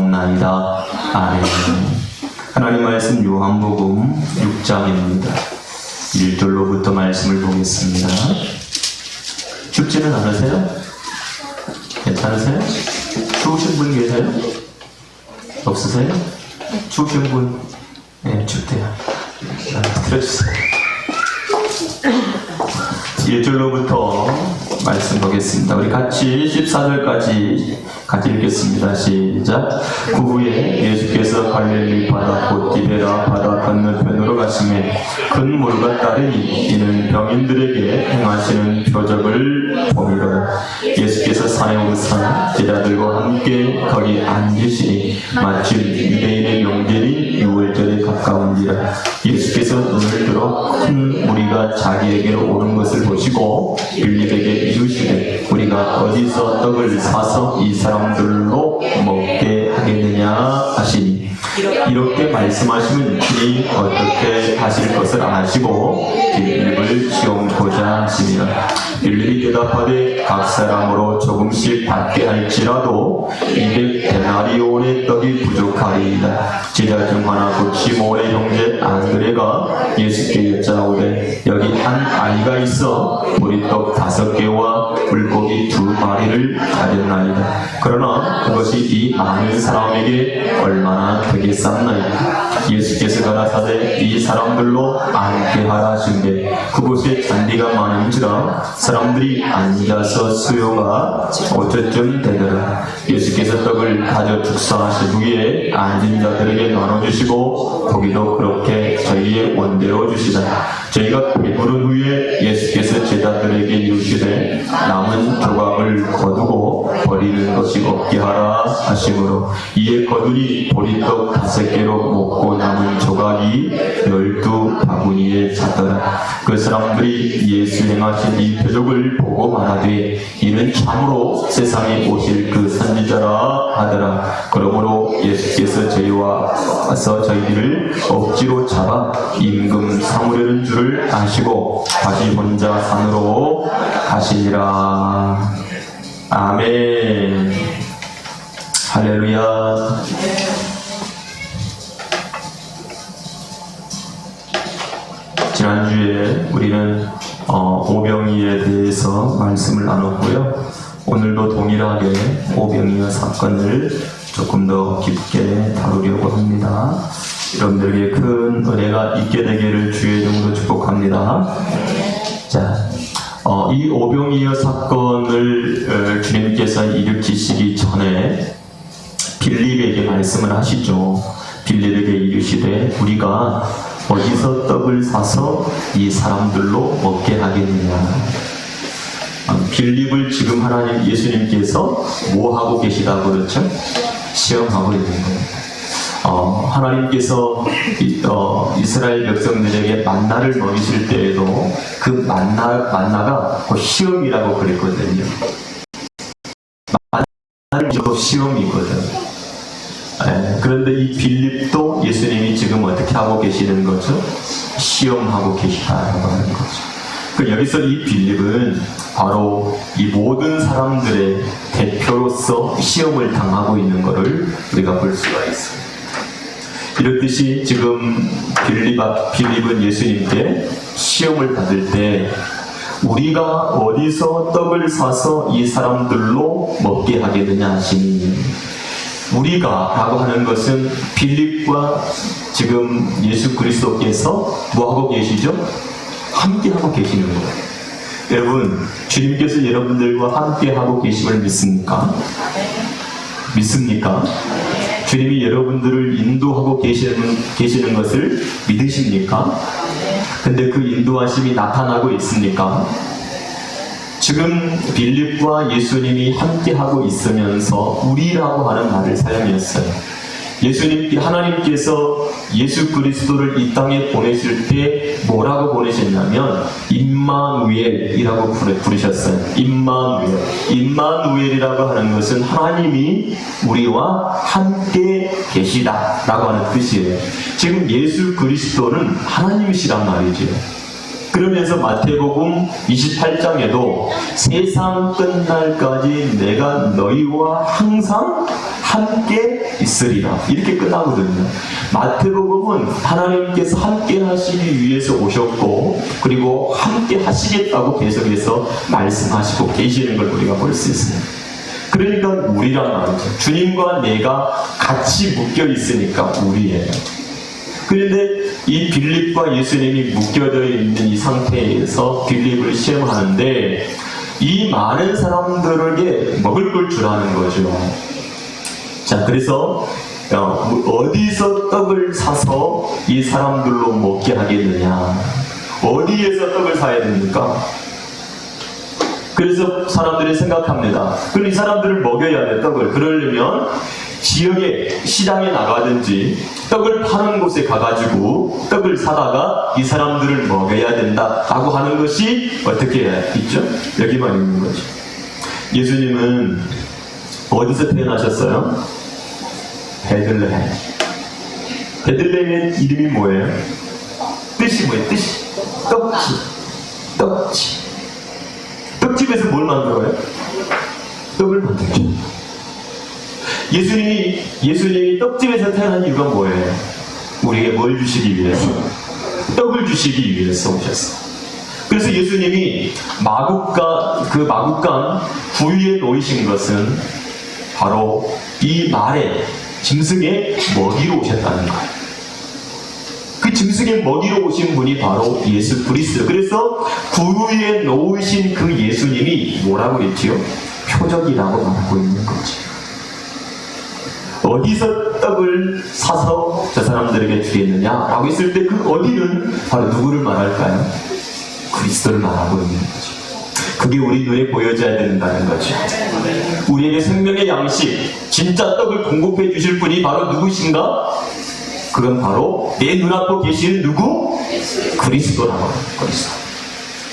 기도하옵나이다. 아멘. 하나님 말씀 요한복음 6장입니다. 1절로부터 말씀을 보겠습니다. 춥지는 않으세요? 괜찮으세요? 추우신 분 계세요? 없으세요? 추우신 분? 네, 춥대요. 들어주세요. 1절로부터 말씀 보겠습니다. 우리 같이 14절까지 같이 읽겠습니다. 시작. 그 후에 예수께서 갈릴리 바다 곧 디베라 바다 건너편으로 가시매 큰 물과 따르니 이는 병인들에게 행하시는 표적을 보이더라. 예수께서 산에 오르사 제자들과 함께 거기 앉으시니 마침 유대인의 명절인 유월절에 가까운지라. 예수께서 눈을 들어 큰 무리가 자기에게로 오는 것을 보시고 빌립에게 이르시되 우리가 어디서 떡을 사서 이 사람들로 먹게 하겠느냐 하시니, 이렇게 말씀하시면 그니 어떻게 하실 것을 아시고 빌립을 시험하고자 하시니라. 빌립이 대답하되 각 사람으로 조금씩 받게 할지라도 200데나리온의 떡이 부족하리이다. 제자 중 하나 곧 시몬의 형제 안드레가 예수께 여짜오되 여기 한 아이가 있어 보리떡 5개와 물고기 2마리를 가졌나이다. 그러나 그것이 이 많은 사람에게 얼마나 되겠사나이까. 예수께서 가라사대 이 사람들로 앉게 하라 하시는데 그곳에 잔디가 많은지라 사람들이 앉아서 수요가 5초쯤 되더라. 예수께서 떡을 가져 축사하신 후에 앉은 자들에게 나눠주시고 고기도 그렇게 저희의 원대로 주시다. 저희가 배부른 후에 예수께서 제자들에게 이르시되 남은 조각을 거두고 버리는 것이 없게 하라 하시므로 이에 거두니 보리떡 5개로 먹고 남은 조각이 12바구니에 찼더라. 그 사람들이 예수 행하신 이 표적을 보고 말하되 이는 참으로 세상에 오실 그 선지자라 하더라. 그러므로 예수께서 저희와 와서 저희를 억지로 잡아 임금 삼으려는 줄을 아시고 다시 혼자 산으로 가시니라. 아멘. 할렐루야. 지난주에 우리는 오병이어에 대해서 말씀을 나눴고요. 오늘도 동일하게 오병이어 사건을 조금 더 깊게 다루려고 합니다. 여러분들에게 큰 은혜가 있게 되기를 주의 이름으로 축복합니다. 자, 이 오병이어 사건을 주님께서 일으키시기 전에 빌립에게 말씀을 하시죠. 빌립에게 이르시되 우리가 어디서 떡을 사서 이 사람들로 먹게 하겠느냐. 빌립을 지금 하나님 예수님께서 뭐 하고 계시다고 그렇죠? 시험하고 있는 거예요. 하나님께서 이스라엘 백성들에게 만나를 먹이실 때에도 그 만나가 시험이라고 그랬거든요. 만나는 시험이거든. 그런데 이 빌립도 예수님이 지금 어떻게 하고 계시는 거죠? 시험하고 계시다라고 하는 거죠. 여기서 이 빌립은 바로 이 모든 사람들의 대표로서 시험을 당하고 있는 것을 우리가 볼 수가 있습니다. 이렇듯이 지금 빌립은 예수님께 시험을 받을 때 우리가 어디서 떡을 사서 이 사람들로 먹게 하겠느냐 하시니, 우리가 라고 하는 것은 빌립과 지금 예수 그리스도께서 뭐 하고 계시죠? 함께 하고 계시는 거예요. 여러분, 주님께서 여러분들과 함께 하고 계심을 믿습니까? 믿습니까? 주님이 여러분들을 인도하고 계시는 것을 믿으십니까? 근데 그 인도하심이 나타나고 있습니까? 지금 빌립과 예수님이 함께하고 있으면서 우리라고 하는 말을 사용했어요. 하나님께서 예수 그리스도를 이 땅에 보내실 때 뭐라고 보내셨냐면 임마누엘이라고 부르셨어요. 임마누엘이라고 하는 것은 하나님이 우리와 함께 계시다라고 하는 뜻이에요. 지금 예수 그리스도는 하나님이시란 말이죠. 그러면서 마태복음 28장에도 세상 끝날까지 내가 너희와 항상 함께 있으리라. 이렇게 끝나거든요. 마태복음은 하나님께서 함께 하시기 위해서 오셨고, 그리고 함께 하시겠다고 계속해서 말씀하시고 계시는 걸 우리가 볼 수 있습니다. 그러니까 우리란 말이죠. 주님과 내가 같이 묶여 있으니까 우리예요. 그런데 이 빌립과 예수님이 묶여져 있는 이 상태에서 빌립을 시험하는데, 이 많은 사람들에게 먹을 걸 주라는 거죠. 자, 그래서 어디서 떡을 사서 이 사람들로 먹게 하겠느냐? 어디에서 떡을 사야 됩니까? 그래서 사람들이 생각합니다. 그럼 이 사람들을 먹여야 돼, 떡을. 그러려면 지역에 시장에 나가든지 떡을 파는 곳에 가가지고 떡을 사다가 이 사람들을 먹여야 된다라고 하는 것이 어떻게 있죠? 여기만 있는 거죠. 예수님은 어디서 태어나셨어요? 베들레헴. 베들레헴의 이름이 뭐예요? 뜻이 뭐예요? 뜻이 떡집. 떡집에서 뭘 만들어요? 떡을 만들죠. 예수님이 떡집에서 태어난 이유가 뭐예요? 우리에게 뭘 주시기 위해서? 떡을 주시기 위해서 오셨어요. 그래서 예수님이 마국간 구유에 놓이신 것은 바로 이 말에 짐승의 먹이로 오셨다는 거예요. 그 짐승의 먹이로 오신 분이 바로 예수 그리스도. 그래서 구유에 놓으신 그 예수님이 뭐라고 했지요? 표적이라고 말하고 있는 거죠. 어디서 떡을 사서 저 사람들에게 주겠느냐라고 했을 때 그 어디는 바로 누구를 말할까요? 그리스도를 말하고 있는 거죠. 그게 우리 눈에 보여져야 된다는 거죠. 우리에게 생명의 양식, 진짜 떡을 공급해 주실 분이 바로 누구신가? 그건 바로 내 눈앞에 계시는 누구? 그리스도라고 하는 그리스도.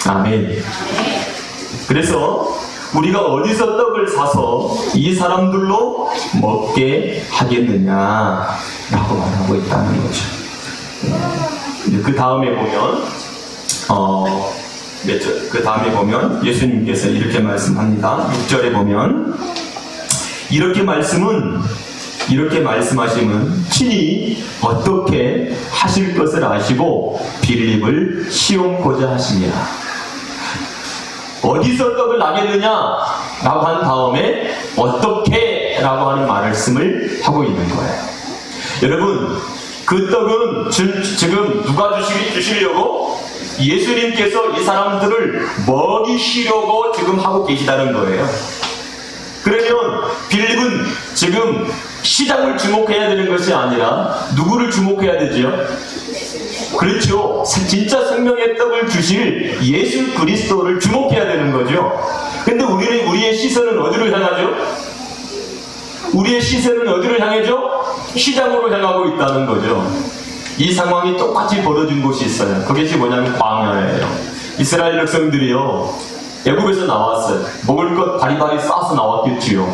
아멘. 그래서 우리가 어디서 떡을 사서 이 사람들로 먹게 하겠느냐라고 말하고 있다는 거죠. 그 다음에 보면 그 다음에 보면 예수님께서 이렇게 말씀합니다. 6절에 보면 이렇게 말씀하심은 친히 어떻게 하실 것을 아시고 빌립을 시험고자 하시니라. 어디서 떡을 나겠느냐 라고 한 다음에 어떻게 라고 하는 말씀을 하고 있는 거예요. 여러분, 그 떡은 지금 누가 주시려고? 예수님께서 이 사람들을 먹이시려고 지금 하고 계시다는 거예요. 그러면 빌립은 지금 시장을 주목해야 되는 것이 아니라 누구를 주목해야 되지요? 그렇죠. 진짜 생명의 떡을 주실 예수 그리스도를 주목해야 되는 거죠. 근데 우리의 시선은 어디로 향하죠? 우리의 시선은 어디로 향해죠? 시장으로 향하고 있다는 거죠. 이 상황이 똑같이 벌어진 곳이 있어요. 그것이 뭐냐면 광야예요. 이스라엘 백성들이요, 애굽에서 나왔어요. 먹을 것 바리바리 싸서 나왔겠지요.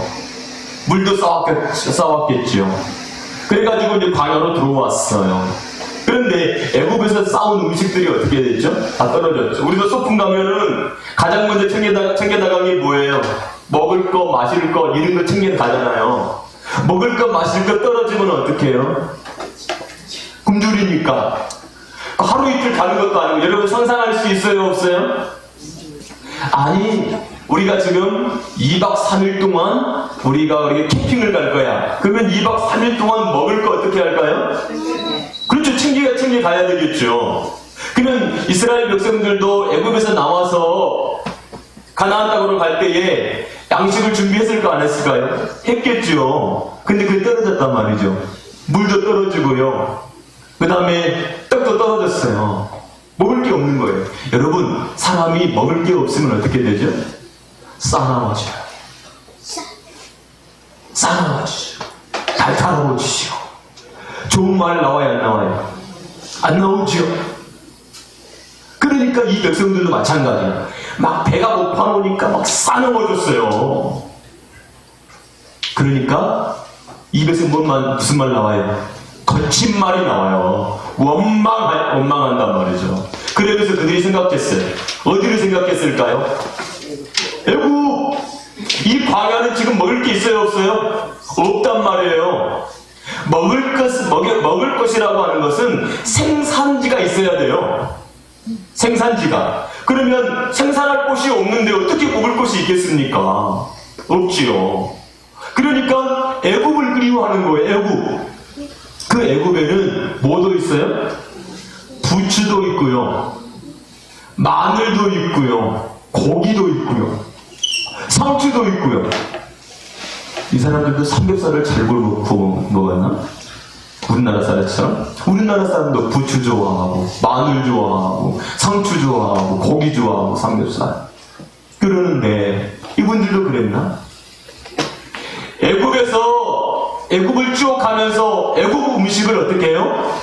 물도 싸왔겠지요. 그래가지고 이제 광야로 들어왔어요. 그런데 애굽에서 싸운 음식들이 어떻게 됐죠? 다 떨어졌죠. 우리도 소풍 가면은 가장 먼저 챙겨 나가는 게 뭐예요? 먹을 거, 마실 거, 이런 거 챙겨 가잖아요. 먹을 거, 마실 거 떨어지면 어떻게 해요? 굶주리니까. 하루 이틀 가는 것도 아니고, 여러분 상상할 수 있어요, 없어요? 아니, 우리가 지금 2박 3일 동안 우리가 캠핑을 갈 거야. 그러면 2박 3일 동안 먹을 거 어떻게 할까요? 그렇죠. 챙겨 가야 되겠죠. 그러면 이스라엘 백성들도 애굽에서 나와서 가나안 땅으로 갈 때에 양식을 준비했을까 안 했을까요? 했겠죠. 근데 그게 떨어졌단 말이죠. 물도 떨어지고요. 그 다음에 떡도 떨어졌어요. 먹을 게 없는 거예요. 여러분, 사람이 먹을 게 없으면 어떻게 되죠? 싸나워져요. 싸나워지죠. 달달해지죠. 좋은 말 나와요, 안 나와요? 안 나오죠. 그러니까 이 백성들도 마찬가지예요. 막 배가 고파 놓으니까 막 싸나워졌어요. 그러니까 입에서 무슨 말 나와요? 거친 말이 나와요. 원망한단 말이죠. 그래서 그들이 생각했어요. 어디를 생각했을까요? 애국! 이 광야는 지금 먹을 게 있어요, 없어요? 없단 말이에요. 먹을 것이라고 하는 것은 생산지가 있어야 돼요. 생산지가. 그러면 생산할 곳이 없는데 어떻게 먹을 것이 있겠습니까? 없지요. 그러니까 애굽을 그리워하는 거예요. 애굽. 그 애굽에는 뭐도 있어요? 부추도 있고요, 마늘도 있고요, 고기도 있고요, 상추도 있고요. 이 사람들도 삼겹살을 잘 구워 먹었나? 우리나라 사람처럼? 우리나라 사람도 부추 좋아하고, 마늘 좋아하고, 상추 좋아하고, 고기 좋아하고, 삼겹살. 그러는데 이분들도 그랬나? 애굽을 쭉 가면서 애굽 음식을 어떻게 해요?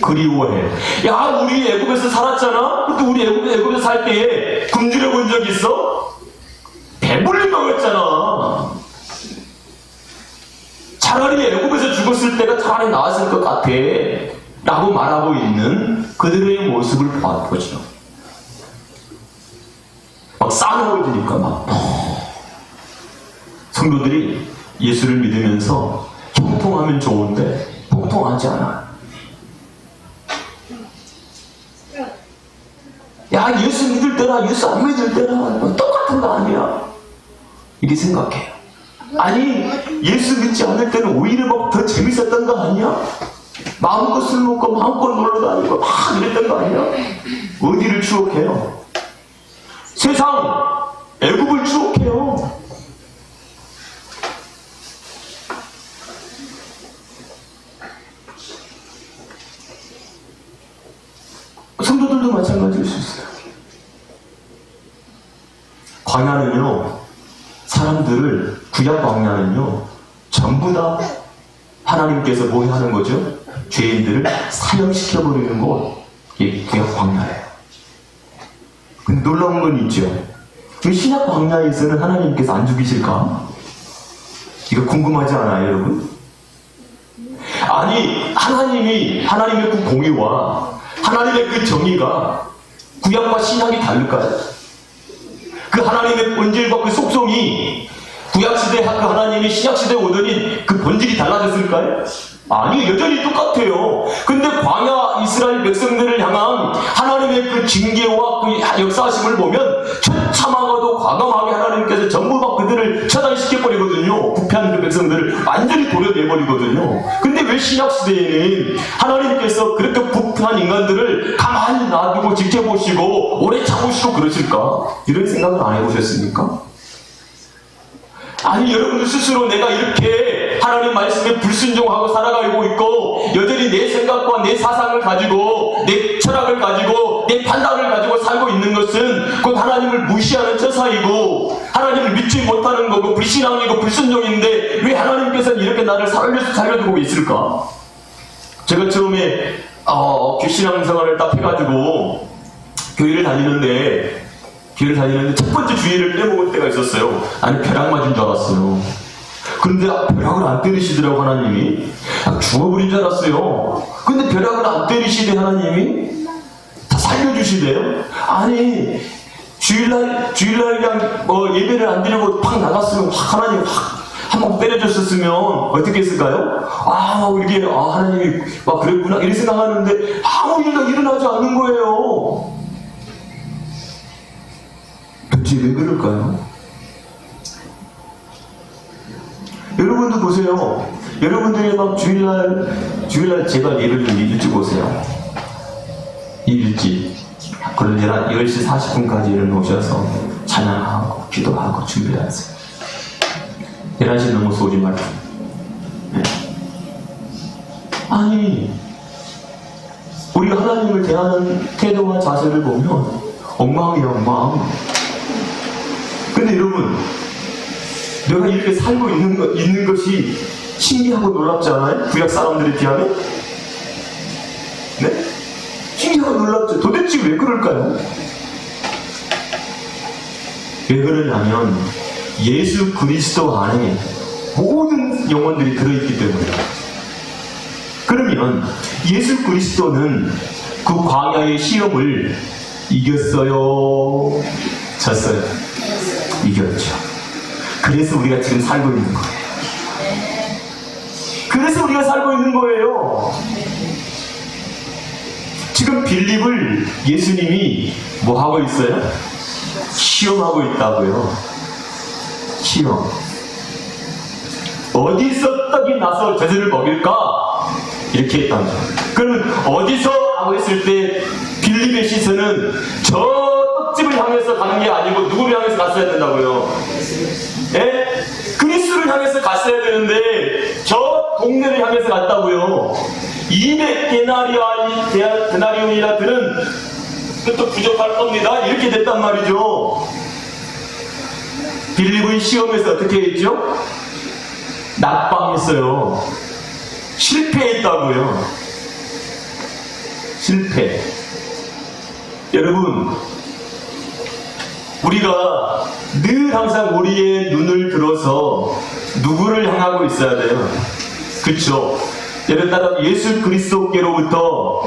그리워해. 야, 우리 애굽에서 살았잖아? 근데 우리 애굽에서 살 때에 굶주려 본 적 있어? 배불리 먹었잖아. 차라리 애굽에서 죽었을 때가 차라리 나았을 것 같아 라고 말하고 있는 그들의 모습을 보죠. 막 싸먹어지니까 막 성도들이 예수를 믿으면서 형통하면 좋은데 형통하지 않아. 야, 예수 믿을 때나 예수 안 믿을 때나 똑같은 거 아니야? 이렇게 생각해요. 아니, 예수 믿지 않을 때는 오히려 막 더 재밌었던 거 아니야? 마음껏 술 먹고 마음껏 놀러 다니고 막 이랬던 거 아니야? 어디를 추억해요? 세상, 애굽을 추억해요. 성도들도 마찬가지일 수 있어요. 광야는요, 사람들을, 구약 광야는요, 전부 다 하나님께서 뭐 하는 거죠? 죄인들을 사형시켜버리는 거, 이게 구약 광야예요. 근데 놀라운 건 있죠. 왜 신약 광야에서는 하나님께서 안 죽이실까? 이거 궁금하지 않아요, 여러분? 아니, 하나님의 그 공의와 하나님의 그 정의가 구약과 신약이 다를까요? 그 하나님의 본질과 그 속성이 구약시대 그 하나님이 신약시대에 오더니 그 본질이 달라졌을까요? 아니, 여전히 똑같아요. 근데 광야 이스라엘 백성들을 향한 하나님의 그 징계와 그 역사하심을 보면 처참하고도 과감하게 하나님께서 전부 막 그들을 처단시켜버리거든요. 부패한 그 백성들을 완전히 도려내버리거든요. 근데 왜 신약시대에는 하나님께서 그렇게 부패한 인간들을 가만히 놔두고 지켜보시고 오래 참으시고 그러실까? 이런 생각을 안 해보셨습니까? 아니, 여러분들 스스로 내가 이렇게 하나님 말씀에 불순종하고 살아가고 있고 여전히 내 생각과 내 사상을 가지고 내 철학을 가지고 내 판단을 가지고 살고 있는 것은 곧 하나님을 무시하는 처사이고 하나님을 믿지 못하는 거고 불신앙이고 불순종인데 왜 하나님께서는 이렇게 나를 살려두고 있을까? 제가 처음에 신앙생활을 딱 해가지고 교회를 다니는데 첫 번째 주일을 빼먹을 때가 있었어요. 아니, 벼락 맞은 줄 알았어요. 그런데 벼락을 안 때리시더라고, 하나님이. 죽어버린 줄 알았어요. 근데 벼락을 안 때리시대, 하나님이. 다 살려주시대요. 아니, 주일날 그냥 예배를 안 드리고 팍 나갔으면 하나님 한 번 때려줬었으면 어떻게 했을까요? 하나님이 그랬구나 이렇게 생각하는데 아무 일도 일어나지 않는 거예요. 도대체 왜 그럴까요? 여러분도 보세요. 여러분들이 막 주일날 제발 예배를 좀 일찍 오세요. 일찍. 그런 10시 40분까지 일어나셔서 찬양하고 기도하고 준비하세요. 11시 넘어서 오지 말고. 네. 아니, 우리가 하나님을 대하는 태도와 자세를 보면 엉망이야, 엉망. 근데 여러분, 내가 이렇게 살고 있는 것이 신기하고 놀랍지 않아요? 구약 사람들에 비하면? 네? 신기하고 놀랍죠. 도대체 왜 그럴까요? 왜 그러냐면 예수 그리스도 안에 모든 영혼들이 들어있기 때문에. 그러면 예수 그리스도는 그 광야의 시험을 이겼어요? 졌어요? 이겼죠. 그래서 우리가 지금 살고 있는 거예요. 우리가 살고 있는 거예요. 지금 빌립을 예수님이 뭐 하고 있어요? 시험하고 있다고요. 시험. 어디서 떡이 나서 저들을 먹일까? 이렇게 했단 말이에요. 그러면 어디서? 하고 했을 때 빌립의 시선은 저 떡집을 향해서 가는 게 아니고 누구를 향해서 갔어야 된다고요? 예? 그리스도를 향해서 갔어야 되는데 저 동네를 향해서 갔다고요. 200데나리온이라 드는 또 부족할 겁니다. 이렇게 됐단 말이죠. 빌립은 시험에서 어떻게 했죠? 낙방했어요. 실패했다고요. 실패. 여러분, 우리가 늘 항상 우리의 눈을 들어서 누구를 향하고 있어야 돼요? 그쵸? 예를 따라 예수 그리스도께로부터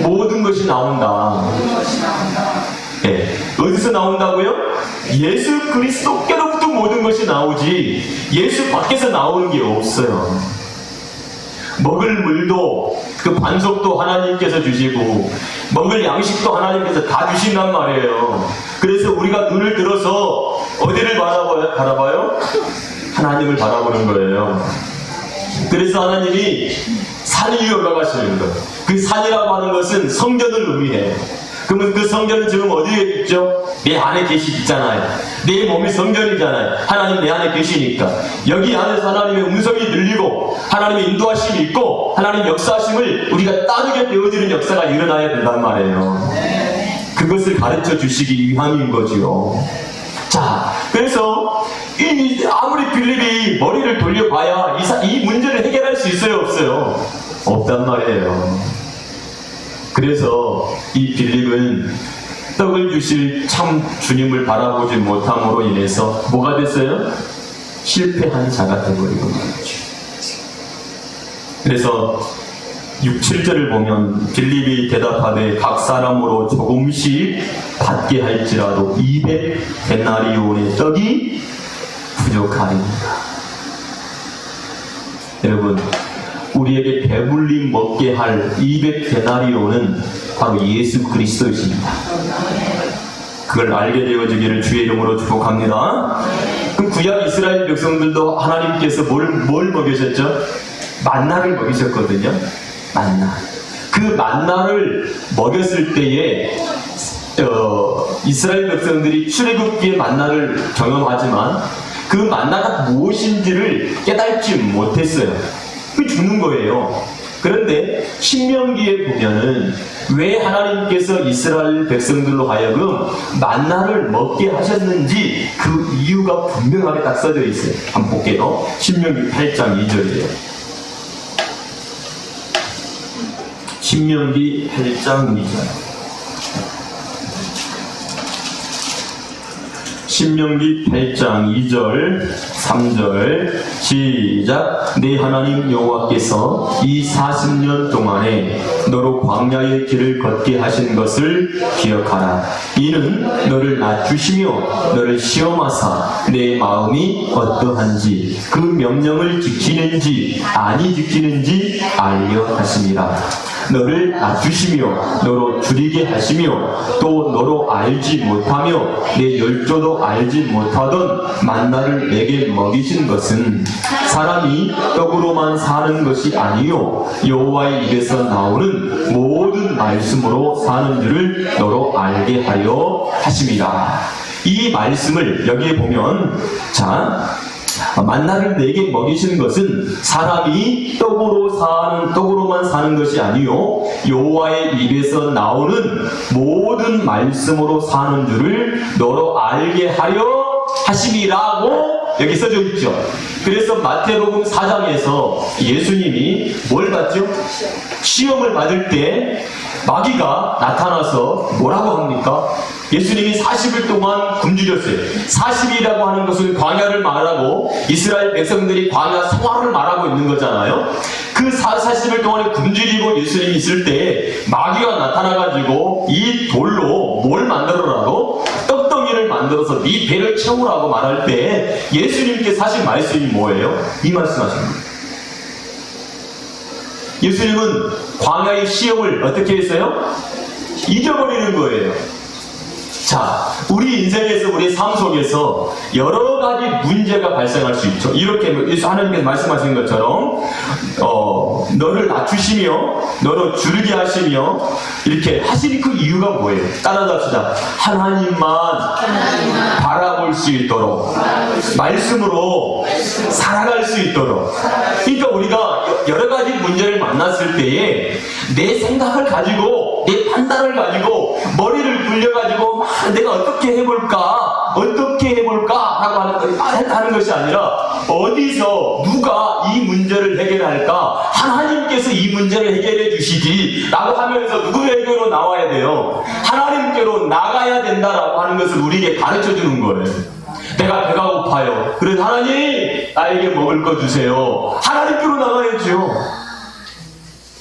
모든 것이 나온다. 네. 어디서 나온다고요? 예수 그리스도께로부터 모든 것이 나오지 예수 밖에서 나오는 게 없어요. 먹을 물도 그 반석도 하나님께서 주시고 먹을 양식도 하나님께서 다 주신단 말이에요. 그래서 우리가 눈을 들어서 어디를 바라봐요? 하나님을 바라보는 거예요. 그래서 하나님이 산 위에 올라가시는 거예요. 그 산이라고 하는 것은 성전을 의미해요. 그러면 그 성전은 지금 어디에 있죠? 내 안에 있잖아요. 내 몸이 성전이잖아요. 하나님 내 안에 계시니까 여기 안에서 하나님의 음성이 들리고 하나님의 인도하심이 있고 하나님의 역사하심을 우리가 따르게 되어지는 역사가 일어나야 된단 말이에요. 그것을 가르쳐 주시기 위함인 거지요. 자, 그래서 아무리 빌립이 머리를 돌려봐야 이 문제를 해결할 수 있어요, 없어요? 없단 말이에요. 그래서 이 빌립은 떡을 주실 참 주님을 바라보지 못함으로 인해서 뭐가 됐어요? 실패한 자가 되어버리고 말이죠. 그래서 6, 7절을 보면 빌립이 대답하되 각 사람으로 조금씩 받게 할지라도 200데나리온의 떡이 부족하리이다. 여러분, 우리에게 배불리 먹게 할 200데나리온은 바로 예수 그리스도이십니다. 그걸 알게 되어지기를 주의 이름으로 축복합니다. 그럼 구약 이스라엘 백성들도 하나님께서 뭘 먹이셨죠? 만나를 먹이셨거든요. 만나. 그 만나를 먹였을 때에 이스라엘 백성들이 출애굽기의 만나를 경험하지만 그 만나가 무엇인지를 깨닫지 못했어요. 그 죽는 거예요. 그런데 신명기에 보면은 왜 하나님께서 이스라엘 백성들로 하여금 만나를 먹게 하셨는지 그 이유가 분명하게 딱 써져 있어요. 한번 볼게요. 신명기 8장 2절이에요. 신명기 8장 2절. 신명기 8장 2절 3절 시작. 내 하나님 여호와께서 이 40년 동안에 너로 광야의 길을 걷게 하신 것을 기억하라. 이는 너를 낮추시며 너를 시험하사 내 마음이 어떠한지 그 명령을 지키는지 아니 지키는지 알려 하심이라. 너를 낮추시며 너로 줄이게 하시며 또 너로 알지 못하며 내 열조도 알지 못하던 만나를 내게 먹이신 것은 사람이 떡으로만 사는 것이 아니요 여호와의 입에서 나오는 모든 말씀으로 사는 줄을 너로 알게 하려 하심이라. 이 말씀을 여기에 보면 자, 만나를 내게 먹이신 것은 사람이 떡으로만 사는 것이 아니요 여호와의 입에서 나오는 모든 말씀으로 사는 줄을 너로 알게 하려 하심이라고 여기 써져 있죠. 그래서 마태복음 4장에서 예수님이 뭘 받죠? 시험을 받을 때 마귀가 나타나서 뭐라고 합니까? 예수님이 40일 동안 굶주렸어요. 40일이라고 하는 것은 광야를 말하고 이스라엘 백성들이 광야 생활을 말하고 있는 거잖아요. 그 40일 동안에 굶주리고 예수님이 있을 때 마귀가 나타나가지고 이 돌로 뭘 만들어라고? 떡덩이를 만들어서 네 배를 채우라고 말할 때 예수님께 사실 말씀이 뭐예요? 이 말씀하십니다. 예수님은 광야의 시험을 어떻게 했어요? 잊어버리는 거예요. 자, 우리 인생에서, 우리 삶 속에서 여러 가지 문제가 발생할 수 있죠. 이렇게 하나님께서 말씀하신 것처럼 너를 낮추시며 너를 줄게 하시며 이렇게 하시는 그 이유가 뭐예요? 따라잡시다. 하나님만 바라볼 수 있도록, 말씀으로 살아갈 수 있도록. 그러니까 우리가 여러 가지 문제를 만났을 때에 내 생각을 가지고, 내 판단을 가지고, 머리를 굴려가지고 막 내가 어떻게 해볼까 라고 하는 것이 아니라, 어디서 누가 이 문제를 해결할까? 하나님께서 이 문제를 해결해 주시지 라고 하면서 누구에게로 나와야 돼요? 하나님께로 나가야 된다라고 하는 것을 우리에게 가르쳐 주는 거예요. 내가 배가 고파요. 그래서 하나님, 나에게 먹을 거 주세요. 하나님께로 나가야죠.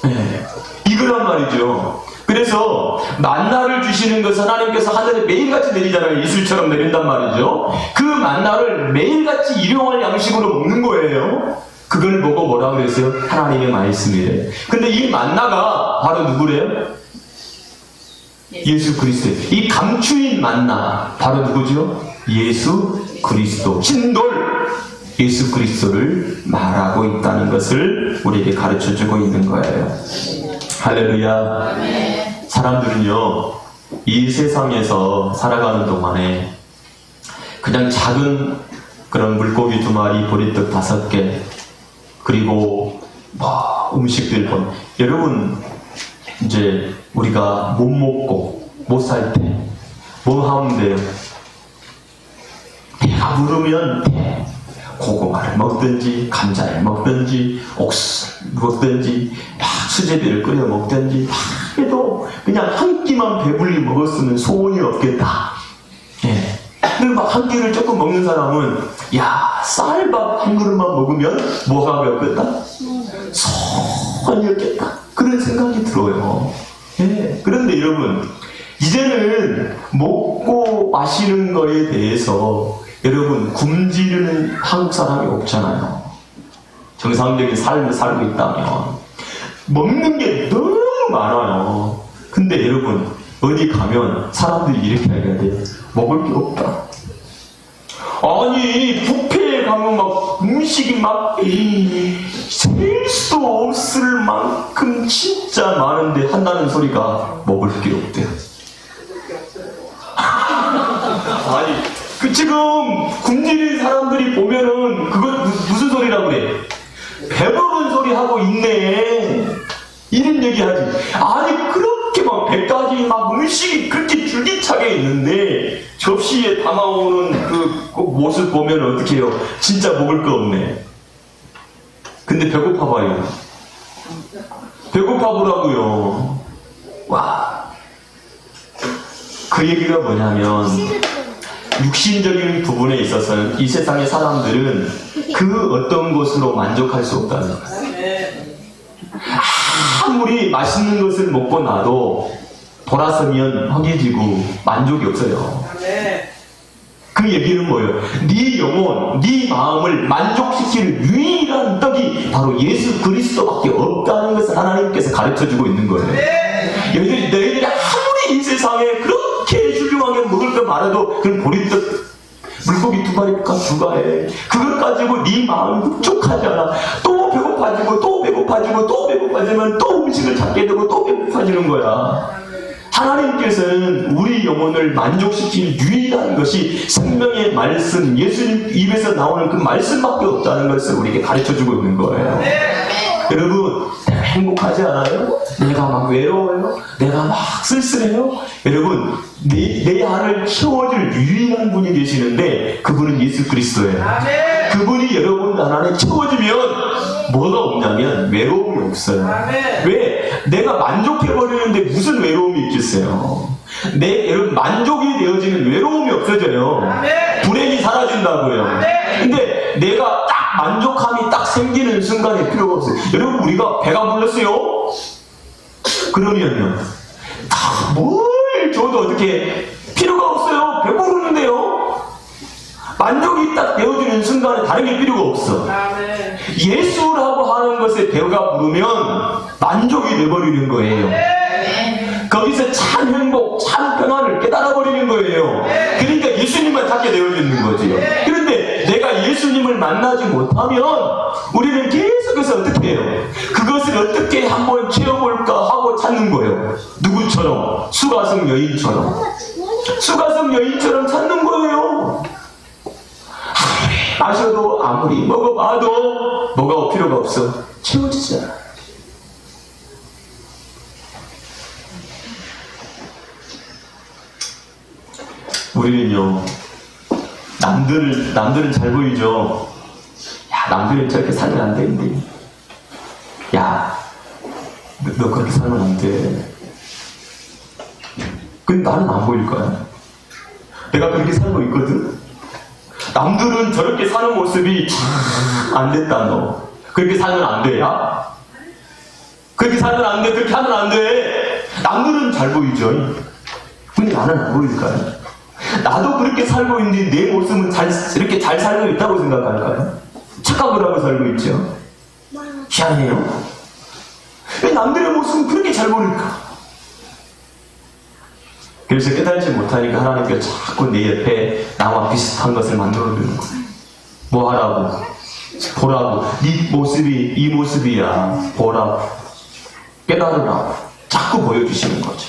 네, 이거란 말이죠. 그래서 만나를 주시는 것은 하나님께서 하늘에 매일같이 내리잖아요. 이슬처럼 내린단 말이죠. 그 만나를 매일같이 일용할 양식으로 먹는 거예요. 그걸 보고 뭐라고 그랬어요? 하나님의 말씀이래. 근데 이 만나가 바로 누구래요? 예수 그리스도. 이 감추인 만나 바로 누구죠? 예수 그리스도. 신돌 예수 그리스도를 말하고 있다는 것을 우리에게 가르쳐주고 있는 거예요. 할렐루야. 사람들은요, 이 세상에서 살아가는 동안에 그냥 작은 그런 물고기 2마리, 보리떡 5개, 그리고 음식들, 여러분, 이제 우리가 못 먹고 못 살 때 뭐 하면 돼요? 배가 부르면 고구마를 먹든지 감자를 먹든지 옥수수를 먹든지 수제비를 끓여 먹든지 해도 그냥 한 끼만 배불리 먹었으면 소원이 없겠다. 예. 근데 막 한 끼를 조금 먹는 사람은 쌀밥 한 그릇만 먹으면 뭐가 없겠다? 소원이 없겠다. 그런 생각이 들어요. 예. 그런데 여러분, 이제는 먹고 마시는 거에 대해서 여러분 굶주리는 한국 사람이 없잖아요. 정상적인 삶을 살고 있다면 먹는 게 너무 많아요. 근데 여러분 어디 가면 사람들이 이렇게 얘기해야 돼요. 먹을 게 없다. 아니 뷔페에 가면 막 음식이 막 셀 수도 없을 만큼 진짜 많은데 한다는 소리가 먹을 게 없대요. 아니 지금 굶주린 사람들이 보면은 그건 무슨 소리라고 그래? 배부른 소리 하고 있네. 이런 얘기 하지. 아니 그렇게 막 100가지 막 음식이 그렇게 줄기차게 있는데 접시에 담아오는 그 모습 보면 어떻게 해요? 진짜 먹을 거 없네. 근데 배고파 봐요. 배고파 보라고요. 와. 그 얘기가 뭐냐면 육신적인 부분에 있어서는 이 세상의 사람들은 그 어떤 것으로 만족할 수 없다는 거예요. 아무리 맛있는 것을 먹고 나도 돌아서면 허기지고 만족이 없어요. 그 얘기는 뭐예요? 네 영혼, 네 마음을 만족시킬 유일한 떡이 바로 예수 그리스도밖에 없다는 것을 하나님께서 가르쳐주고 있는 거예요. 너희들이 아무리 이 세상에 그렇게 훌륭하게 먹을 거 많아도 그런 보리떡 물고기 2마리 추가해. 그걸 가지고 네 마음이 흡족하지 않아. 또 배고파지고 또 배고파지고 또 배고파지면 또 음식을 찾게 되고 또 배고파지는 거야. 하나님께서는 우리 영혼을 만족시킬 유일한 것이 생명의 말씀, 예수님 입에서 나오는 그 말씀밖에 없다는 것을 우리에게 가르쳐주고 있는 거예요. 여러분, 내가 행복하지 않아요? 내가 막 외로워요? 내가 막 쓸쓸해요? 여러분, 내 안을 채워줄 유일한 분이 계시는데 그분은 예수 그리스도예요. 그분이 여러분 안에 채워지면 뭐가 없냐면 외로움이 없어요. 왜? 내가 만족해버리는데 무슨 외로움이 있겠어요? 여러분 만족이 되어지는 외로움이 없어져요. 불행이 사라진다고요. 근데 내가 딱 만족함이 딱 생기는 순간에 필요가 없어요. 여러분 우리가 배가 불렀어요? 그러면요 뭘 줘도 어떻게 필요가 없어요. 배부르는데요. 만족이 딱 되어지는 순간에 다른 게 필요가 없어. 예수라고 하는 것에 배가 부르면 만족이 돼버리는 거예요. 거기서 참 행복, 참 평안을 깨달아버리는 거예요. 그러니까 예수님만 찾게 되어지는 거지요. 그런데 내가 예수님을 만나지 못하면 우리는 계속해서 어떻게 해요? 그것을 어떻게 한번 채워볼까 하고 찾는 거예요. 누구처럼? 수가성 여인처럼. 수가성 여인처럼 찾는 거예요. 아무리 마셔도 아무리 먹어봐도 뭐가 필요가 없어. 채워지잖아. 우리는요, 남들은 잘 보이죠? 야, 남들은 저렇게 살면 안 되는데. 야, 너 그렇게 살면 안 돼. 근데 나는 안 보일 거야. 내가 그렇게 살고 있거든? 남들은 저렇게 사는 모습이 참 안 됐다, 너. 그렇게 살면 안 돼, 야? 그렇게 살면 안 돼, 그렇게 하면 안 돼. 남들은 잘 보이죠? 근데 나는 안 보일 거야. 나도 그렇게 살고 있는데 내 모습은 이렇게 잘 살고 있다고 생각할까요? 착각을 하고 살고 있죠. 희한해요. 왜 남들의 모습은 그렇게 잘 보일까? 그래서 깨달지 못하니까 하나님께서 자꾸 내 옆에 나와 비슷한 것을 만들어주는 거예요. 뭐 하라고? 보라고. 네 모습이 이 모습이야. 보라고. 깨달으라고. 자꾸 보여주시는 거죠.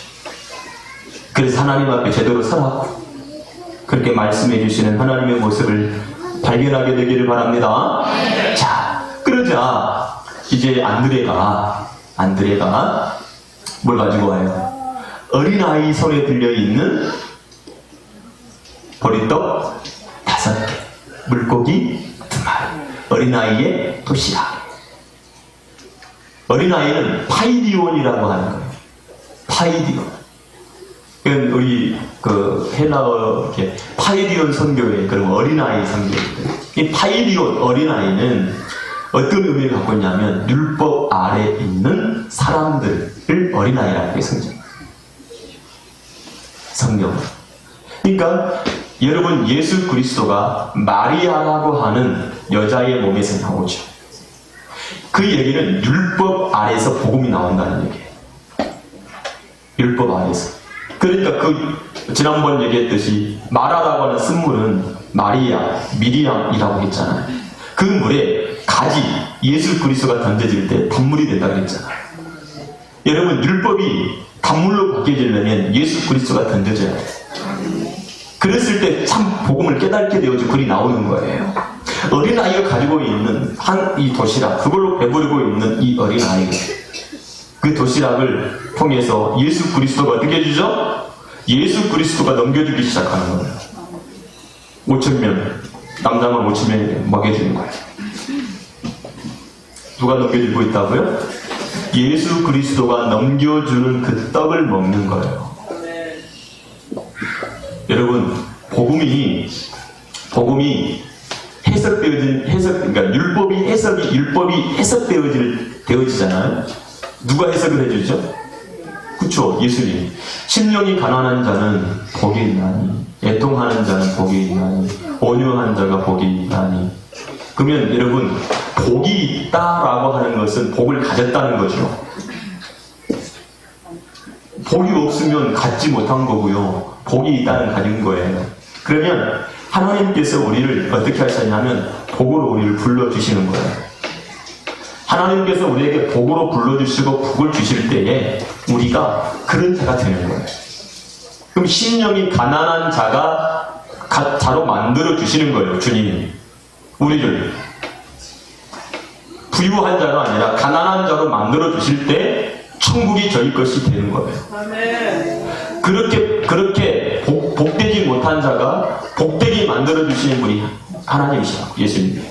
그래서 하나님 앞에 제대로 서라고. 그렇게 말씀해 주시는 하나님의 모습을 발견하게 되기를 바랍니다. 자, 그러자 이제 안드레가 뭘 가지고 와요? 어린아이 손에 들려있는 보리떡 5개, 물고기 2마리, 어린아이의 도시락. 어린아이는 파이디온이라고 하는 거예요. 파이디온. 우리 헬라어 이렇게 파이디온 선교회 그런 어린아이 선교회들. 이 파이디온 어린아이는 어떤 의미를 갖고 있냐면 율법 아래 있는 사람들을 어린아이라고 해서 성경. 그러니까 여러분 예수 그리스도가 마리아라고 하는 여자의 몸에서 나오죠. 그 얘기는 율법 아래에서 복음이 나온다는 얘기예요. 율법 아래에서. 그러니까 지난번 얘기했듯이 마라라고 하는 쓴물은 마리아, 미리암이라고 했잖아요. 그 물에 가지, 예수 그리스도가 던져질 때 단물이 된다고 했잖아요. 여러분 율법이 단물로 바뀌어지려면 예수 그리스도가 던져져야 돼요. 그랬을 때 참 복음을 깨닫게 되어서 글이 나오는 거예요. 어린아이가 가지고 있는 이 도시락, 그걸로 배부르고 있는 이 어린아이가 그 도시락을 통해서 예수 그리스도가 어떻게 해주죠? 예수 그리스도가 넘겨주기 시작하는 거예요. 5,000명, 남자만 5,000명이 먹여주는 거예요. 누가 넘겨주고 있다고요? 예수 그리스도가 넘겨주는 그 떡을 먹는 거예요. 여러분, 복음이 그러니까 율법이 해석되어지잖아요. 누가 해석을 해주죠? 그쵸, 예수님. 심령이 가난한 자는 복이 있나니, 애통하는 자는 복이 있나니, 온유한 자가 복이 있나니. 그러면 여러분, 복이 있다라고 하는 것은 복을 가졌다는 거죠. 복이 없으면 갖지 못한 거고요. 복이 있다는 가진 거예요. 그러면 하나님께서 우리를 어떻게 하셨냐면 복으로 우리를 불러주시는 거예요. 하나님께서 우리에게 복으로 불러주시고 복을 주실 때에 우리가 그런 자가 되는 거예요. 그럼 심령이 가난한 자로 만들어 주시는 거예요. 주님이 우리를 부유한 자가 아니라 가난한 자로 만들어 주실 때 천국이 저희 것이 되는 거예요. 그렇게 복되지 못한 자가 복되게 만들어 주시는 분이 하나님이시라고, 예수님이에요.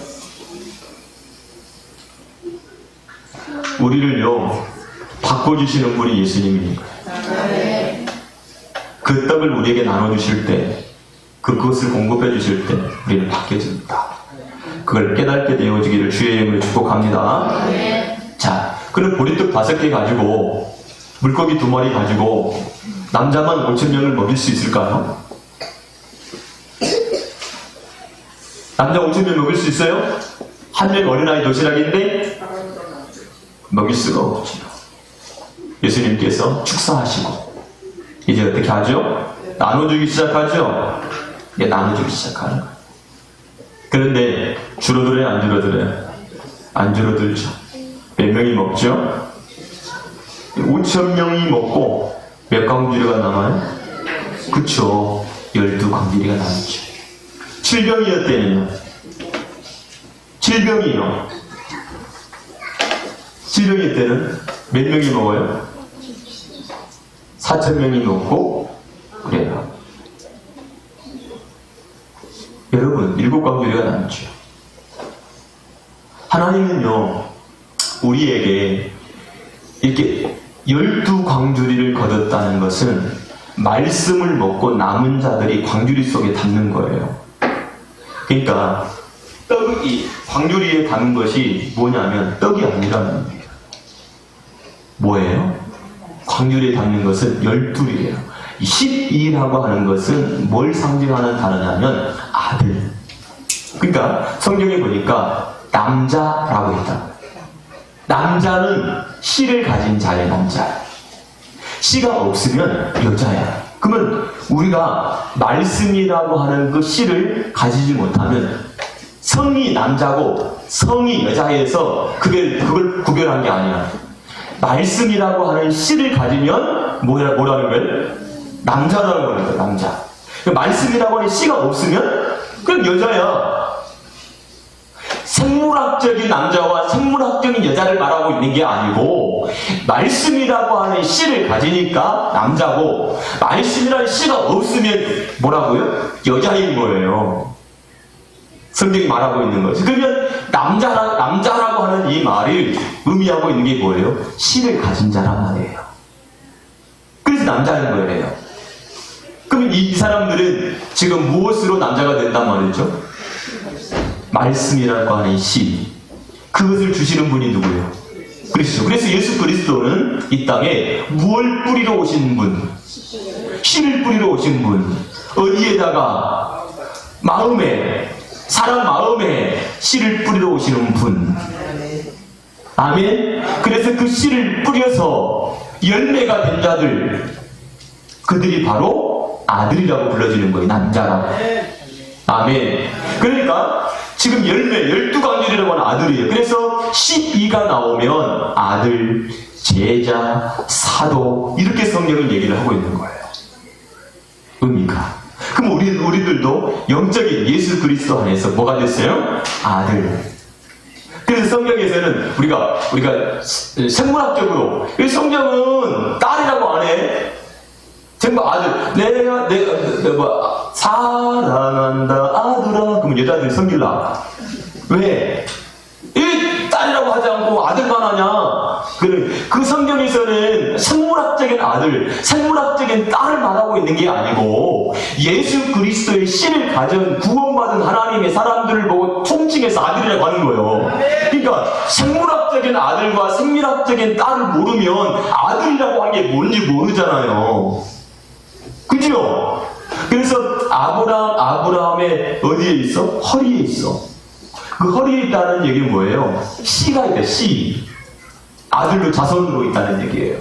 우리를요 바꿔주시는 분이 예수님입니다. 그 떡을 우리에게 나눠주실 때, 그것을 공급해 주실 때 우리는 바뀌어집니다. 그걸 깨닫게 되어지기를 주의 이름으로 축복합니다. 자, 그럼 보리떡 5개 가지고 물고기 2마리 가지고 남자만 5,000명을 먹일 수 있을까요? 남자 5,000명 먹일 수 있어요? 한 명 어린아이 도시락인데 먹일 수가 없죠. 예수님께서 축사하시고 이제 어떻게 하죠? 나눠주기 시작하죠? 이제 나눠주기 시작하는 거예요. 그런데 줄어들어요? 안 줄어들어요? 안 줄어들죠. 몇 명이 먹죠? 5,000명이 먹고 몇 광주리가 남아요? 그쵸. 12광주리가 남죠. 7병이었대는요. 7병이요. 7병일 때는 몇 명이 먹어요? 4,000명이 먹고 그래요. 여러분, 7광주리가 남죠. 하나님은요, 우리에게 이렇게 12광주리를 거뒀다는 것은 말씀을 먹고 남은 자들이 광주리 속에 담는 거예요. 그러니까 떡이 광주리에 담은 것이 뭐냐면 떡이 아니라는 거예요. 뭐예요? 광주리에 담는 것은 12이에요. 12라고 하는 것은 뭘 상징하는 단어냐면 아들. 그러니까 성경에 보니까 남자라고 했다. 남자는 씨를 가진 자의 남자. 씨가 없으면 여자야. 그러면 우리가 말씀이라고 하는 그 씨를 가지지 못하면 성이 남자고 성이 여자에서 그걸 구별한 게 아니야. 말씀이라고 하는 씨를 가지면 뭐라는 거예요? 남자라는 거예요. 남자. 말씀이라고 하는 씨가 없으면 그럼 여자야. 생물학적인 남자와 생물학적인 여자를 말하고 있는 게 아니고 말씀이라고 하는 씨를 가지니까 남자고 말씀이라는 씨가 없으면 뭐라고요? 여자인 거예요. 성경이 말하고 있는 거죠. 그러면 남자라고 하는 이 말이 의미하고 있는 게 뭐예요? 씨를 가진 자란 말이에요. 그래서 남자인 거예요. 그럼 이 사람들은 지금 무엇으로 남자가 된단 말이죠? 말씀이라고 하는 씨. 그것을 주시는 분이 누구예요? 그리스도. 그래서 예수 그리스도는 이 땅에 무엇을 뿌리러 오신 분? 씨를 뿌리러 오신 분. 어디에다가? 마음에. 사람 마음에 씨를 뿌리러 오시는 분. 아멘. 그래서 그 씨를 뿌려서 열매가 된 자들, 그들이 바로 아들이라고 불러지는 거예요. 남자라고. 아멘. 그러니까 지금 열매, 12광주리라고 하는 아들이에요. 그래서 12가 나오면 아들, 제자, 사도 이렇게 성경은 얘기를 하고 있는 거예요. 의미가. 그럼 우리들도 영적인 예수 그리스도 안에서 뭐가 됐어요? 아들. 그래서 성경에서는 우리가 생물학적으로 성경은 딸이라고 안 해. 정말 아들. 내가 사랑한다 아들아. 그러면 여자들이 성질나. 왜? 이 딸이라고 하지 않고 아들만 하냐? 그 성경에서는 생물학적인 아들, 생물학적인 딸을 말하고 있는 게 아니고 예수 그리스도의 씨를 가진 구원받은 하나님의 사람들을 보고 통칭해서 아들이라고 하는 거예요. 그러니까 생물학적인 아들과 생물학적인 딸을 모르면 아들이라고 하는 게 뭔지 모르잖아요. 그죠? 그래서 아브라함의 어디에 있어? 허리에 있어. 그 허리에 있다는 얘기는 뭐예요? 씨가 있다, 씨. 아들로 자손으로 있다는 얘기예요.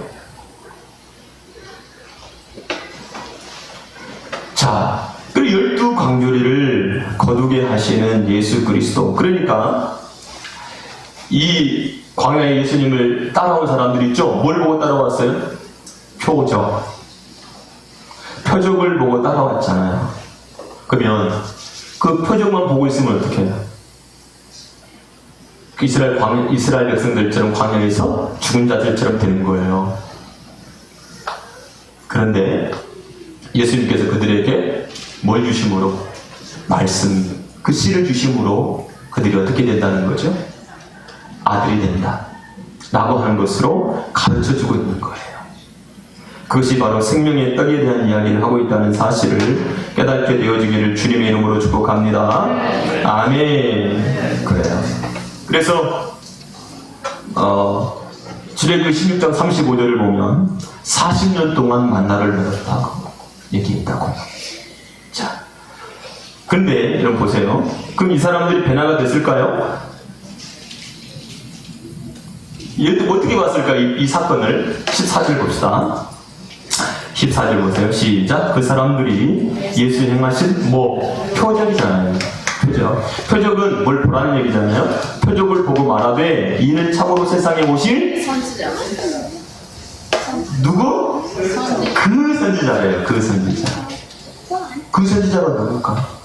자, 그리고 12광주리를 거두게 하시는 예수 그리스도. 그러니까 이 광야에 예수님을 따라온 사람들이 있죠? 뭘 보고 따라왔어요? 표적을 보고 따라왔잖아요. 그러면 그 표적만 보고 있으면 어떻게 해요? 이스라엘 백성들처럼 광야에서 죽은 자들처럼 되는 거예요. 그런데 예수님께서 그들에게 뭘 주심으로? 말씀, 그 씨를 주심으로 그들이 어떻게 된다는 거죠? 아들이 된다 라고 하는 것으로 가르쳐주고 있는 거예요. 그것이 바로 생명의 떡에 대한 이야기를 하고 있다는 사실을 깨닫게 되어지기를 주님의 이름으로 축복합니다. 아멘. 그래요. 그래서 출애굽기 16장 35절을 보면 40년 동안 만나를 먹었다고 얘기했다고. 자, 근데 여러분 보세요. 그럼 이 사람들이 변화가 됐을까요? 얘도 어떻게 봤을까? 이 사건을 14절 봅시다. 14절 보세요. 시작. 그 사람들이 예수 행하신 표적이잖아요. 표적은 뭘 보라는 얘기잖아요. 표적을 보고 말하되 이는 참으로 세상에 오실 선지자. 누구? 그 선지자래요. 그 선지자. 그 선지자가 누굴까?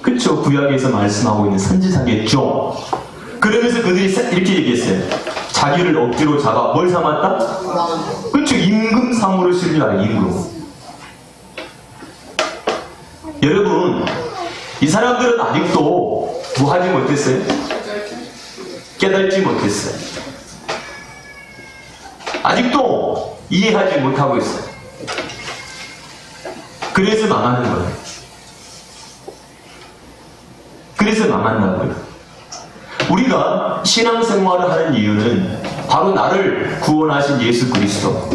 그쵸? 구약에서 말씀하고 있는 선지자겠죠. 그러면서 그들이 이렇게 얘기했어요. 자기를 억지로 잡아 뭘 삼았다? 그쵸? 임금 삼으로 신뢰하래. 임금. 여러분, 이 사람들은 아직도 뭐 하지 못했어요? 깨달지 못했어요. 아직도 이해하지 못하고 있어요. 그래서 망하는 거예요. 그래서 망한다고요. 우리가 신앙생활을 하는 이유는 바로 나를 구원하신 예수 그리스도,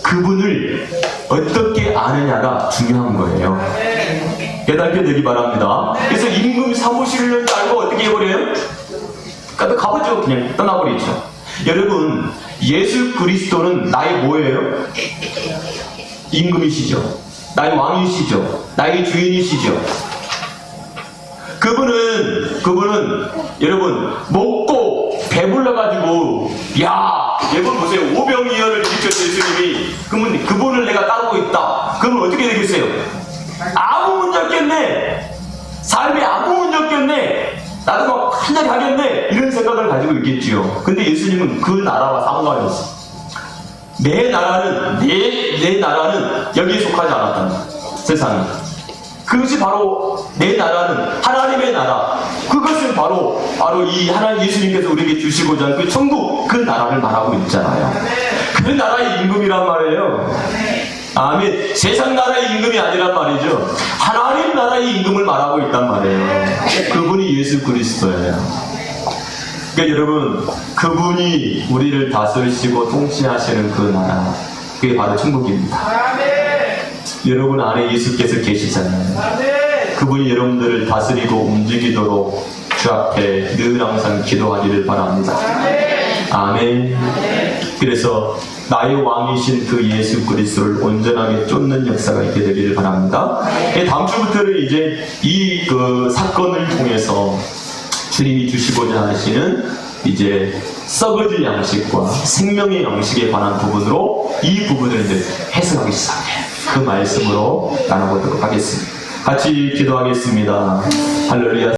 그분을 어떻게 아느냐가 중요한 거예요. 깨닫게 되기 바랍니다. 그래서 임금 사무실을 알고 어떻게 해버려요? 가버죠. 그냥 떠나버리죠. 여러분, 예수 그리스도는 나의 뭐예요? 임금이시죠. 나의 왕이시죠. 나의 주인이시죠. 그분은 여러분 먹고 배불러가지고 여러분 보세요. 오병이어를 일으켰죠. 예수님이. 그러면 그분을 내가 따르고 있다. 그러면 어떻게 되겠어요? 아무 문제 없겠네. 삶에 아무 문제 없겠네. 나도 막 한자리 하겠네. 이런 생각을 가지고 있겠지요. 근데 예수님은 그 나라와 상관이 없어. 내 나라는 여기에 속하지 않았다. 세상에. 그것이 바로 내 나라는 하나님의 나라. 그것은 바로 이 하나님 예수님께서 우리에게 주시고자 한 그 천국, 그 나라를 말하고 있잖아요. 그 나라의 임금이란 말이에요. 아멘. 세상 나라의 임금이 아니란 말이죠. 하나님 나라의 임금을 말하고 있단 말이에요. 그분이 예수 그리스도예요. 그러니까 여러분, 그분이 우리를 다스리시고 통치하시는 그 나라, 그게 바로 천국입니다. 여러분 안에 예수께서 계시잖아요. 그분이 여러분들을 다스리고 움직이도록 주 앞에 늘 항상 기도하기를 바랍니다. 아멘. 그래서 나의 왕이신 그 예수 그리스도를 온전하게 쫓는 역사가 있게 되기를 바랍니다. 다음 주부터는 이제 그 사건을 통해서 주님이 주시고자 하시는 이제 썩어질 양식과 생명의 양식에 관한 부분으로 이 부분을 이제 해석하기 시작해요. 그 말씀으로 나눠보도록 하겠습니다. 같이 기도하겠습니다. 할렐루야.